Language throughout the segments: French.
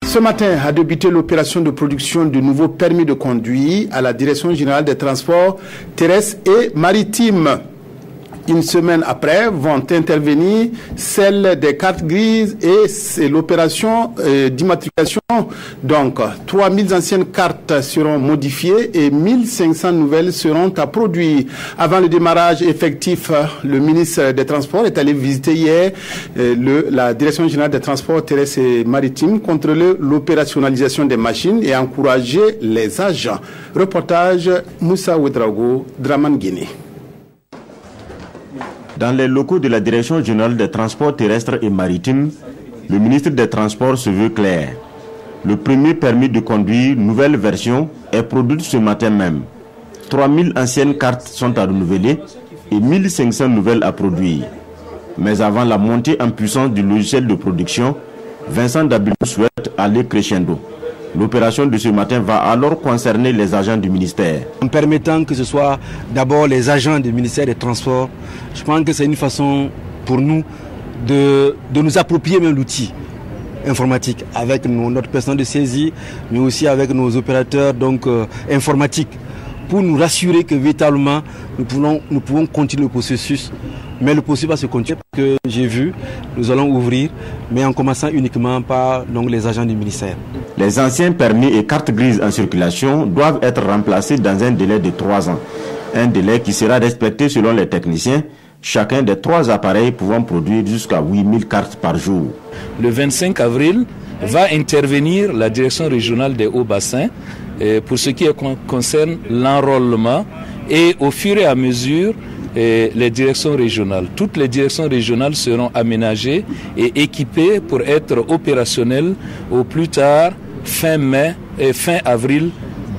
Ce matin a débuté l'opération de production de nouveaux permis de conduire à la Direction générale des transports terrestres et maritimes. Une semaine après vont intervenir celles des cartes grises et c'est l'opération d'immatriculation. Donc, 3000 anciennes cartes seront modifiées et 1500 nouvelles seront à produire. Avant le démarrage effectif, le ministre des Transports est allé visiter hier la Direction générale des transports terrestres et maritimes, contrôler l'opérationnalisation des machines et encourager les agents. Reportage Moussa Ouedraogo, Draman Guinée. Dans les locaux de la Direction générale des transports terrestres et maritimes, le ministre des Transports se veut clair. Le premier permis de conduire, nouvelle version, est produit ce matin même. 3000 anciennes cartes sont à renouveler et 1500 nouvelles à produire. Mais avant la montée en puissance du logiciel de production, Vincent Dabilou souhaite aller crescendo. L'opération de ce matin va alors concerner les agents du ministère. En permettant que ce soit d'abord les agents du ministère des Transports, je pense que c'est une façon pour nous de nous approprier même l'outil informatique avec notre personnel de saisie, mais aussi avec nos opérateurs informatiques, pour nous rassurer que véritablement nous pouvons continuer le processus. Mais le processus va se continuer parce que j'ai vu, nous allons ouvrir, mais en commençant uniquement par les agents du ministère. Les anciens permis et cartes grises en circulation doivent être remplacés dans un délai de 3 ans. Un délai qui sera respecté selon les techniciens, chacun des 3 appareils pouvant produire jusqu'à 8000 cartes par jour. Le 25 avril va intervenir la direction régionale des hauts-bassins pour ce qui concerne l'enrôlement et au fur et à mesure les directions régionales. Toutes les directions régionales seront aménagées et équipées pour être opérationnelles au plus tard fin avril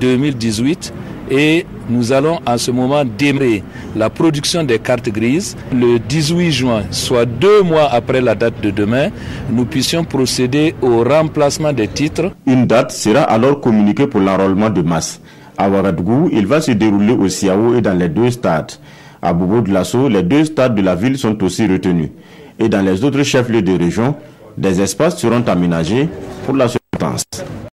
2018 et nous allons en ce moment démarrer la production des cartes grises. Le 18 juin, soit 2 mois après la date de demain, nous puissions procéder au remplacement des titres. Une date sera alors communiquée pour l'enrôlement de masse. À Ouagadougou, il va se dérouler au Siao et dans les 2 stades. À Bobo-Dioulasso, les 2 stades de la ville sont aussi retenus. Et dans les autres chefs-lieux de région, des espaces seront aménagés pour la substance.